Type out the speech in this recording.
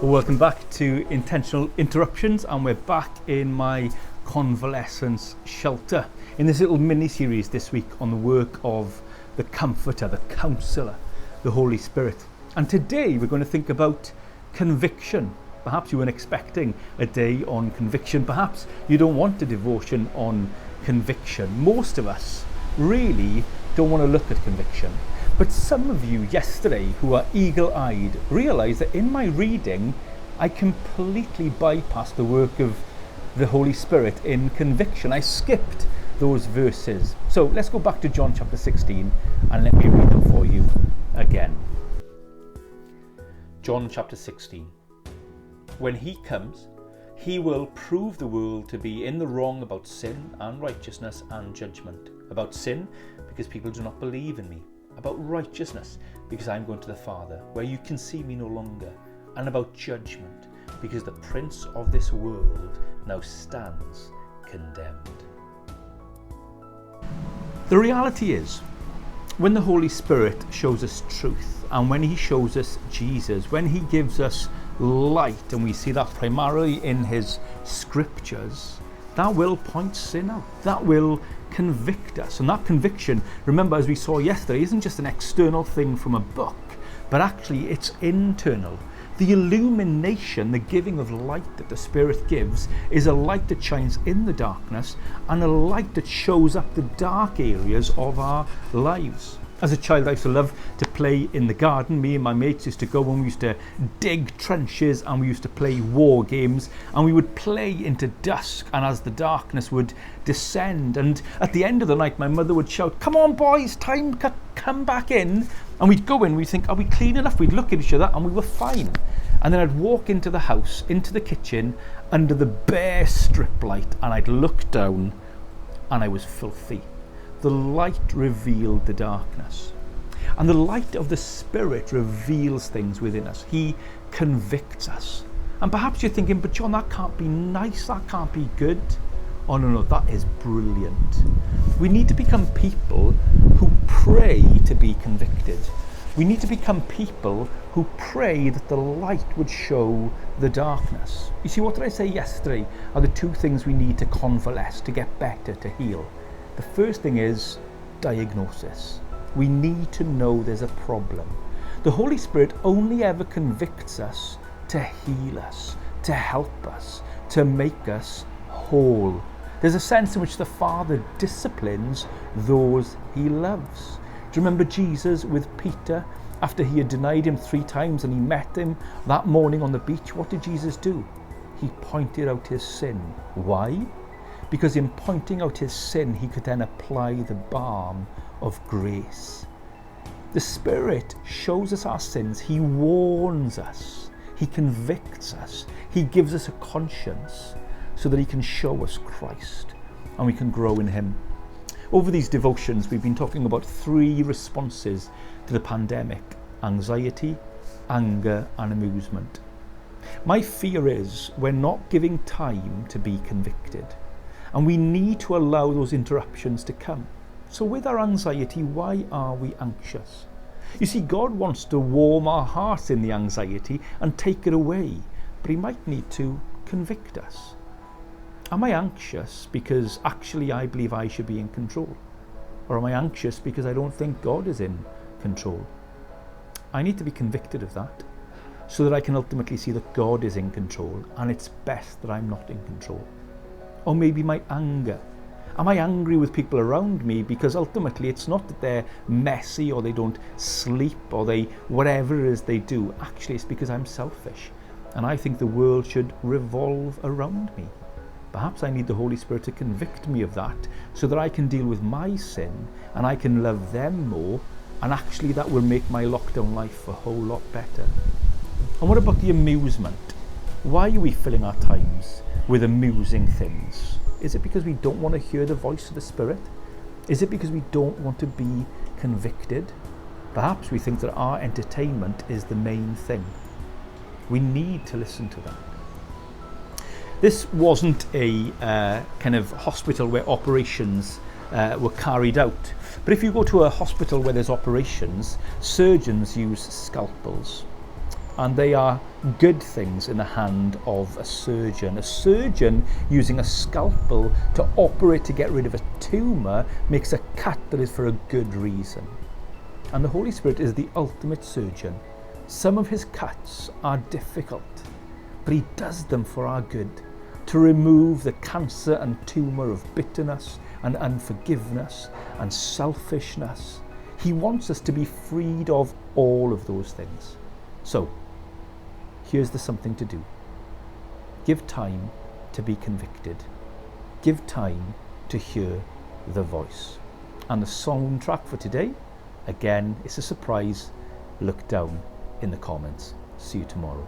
Welcome back to Intentional Interruptions, and we're back in my convalescence shelter in this little mini-series this week on the work of the Comforter, the Counsellor, the Holy Spirit. And today we're going to think about conviction. Perhaps you weren't expecting a day on conviction. Perhaps you don't want a devotion on conviction. Most of us really don't want to look at conviction. But some of you yesterday who are eagle-eyed realised that in my reading I completely bypassed the work of the Holy Spirit in conviction. I skipped those verses. So let's go back to John chapter 16 and let me read them for you again. John chapter 16. When he comes, he will prove the world to be in the wrong about sin and righteousness and judgment. About sin, because people do not believe in me. About righteousness, because I'm going to the Father, where you can see me no longer. And about judgment, because the prince of this world now stands condemned. The reality is, when the Holy Spirit shows us truth, and when he shows us Jesus, when he gives us light, and we see that primarily in his scriptures, that will point sin out. That will convict us. And that conviction, remember, as we saw yesterday, isn't just an external thing from a book, but actually it's internal. The illumination, the giving of light that the Spirit gives, is a light that shines in the darkness and a light that shows up the dark areas of our lives. As a child, I used to love to play in the garden. Me and my mates used to go and we used to dig trenches and we used to play war games, and we would play into dusk, and as the darkness would descend, and at the end of the night my mother would shout, "Come on boys, time to come back in." And we'd go in, we'd think, are we clean enough? We'd look at each other and we were fine. And then I'd walk into the house, into the kitchen, under the bare strip light, and I'd look down and I was filthy. The light revealed the darkness. And the light of the Spirit reveals things within us. He convicts us. And perhaps you're thinking, but John, that can't be nice, that can't be good. Oh no, that is brilliant. We need to become people who pray to be convicted. We need to become people who pray that the light would show the darkness. You see, what did I say yesterday are the two things we need to convalesce, to get better, to heal. The first thing is diagnosis. We need to know there's a problem. The Holy Spirit only ever convicts us to heal us, to help us, to make us whole. There's a sense in which the Father disciplines those he loves. Do you remember Jesus with Peter? After he had denied him 3 times and he met him that morning on the beach, what did Jesus do? He pointed out his sin. Why? Because in pointing out his sin, he could then apply the balm of grace. The Spirit shows us our sins. He warns us. He convicts us. He gives us a conscience so that he can show us Christ and we can grow in him. Over these devotions, we've been talking about 3 responses to the pandemic: anxiety, anger, and amusement. My fear is we're not giving time to be convicted. And we need to allow those interruptions to come. So with our anxiety, why are we anxious? You see, God wants to warm our hearts in the anxiety and take it away, but he might need to convict us. Am I anxious because actually I believe I should be in control? Or am I anxious because I don't think God is in control? I need to be convicted of that so that I can ultimately see that God is in control, and it's best that I'm not in control. Or maybe my anger. Am I angry with people around me because ultimately it's not that they're messy or they don't sleep or they whatever it is they do. Actually, it's because I'm selfish and I think the world should revolve around me. Perhaps I need the Holy Spirit to convict me of that so that I can deal with my sin and I can love them more, and actually that will make my lockdown life a whole lot better. And what about the amusement? Why are we filling our times with amusing things? Is it because we don't want to hear the voice of the Spirit? Is it because we don't want to be convicted? Perhaps we think that our entertainment is the main thing. We need to listen to that. This wasn't a kind of hospital where operations were carried out. But if you go to a hospital where there's operations, surgeons use scalpels. and they are good things in the hand of a surgeon. A surgeon using a scalpel to operate to get rid of a tumour makes a cut that is for a good reason. And the Holy Spirit is the ultimate surgeon. Some of his cuts are difficult, but he does them for our good, to remove the cancer and tumour of bitterness and unforgiveness and selfishness. He wants us to be freed of all of those things. So, here's the something to do. Give time to be convicted. Give time to hear the voice. And the soundtrack for today, again, it's a surprise. Look down in the comments. See you tomorrow.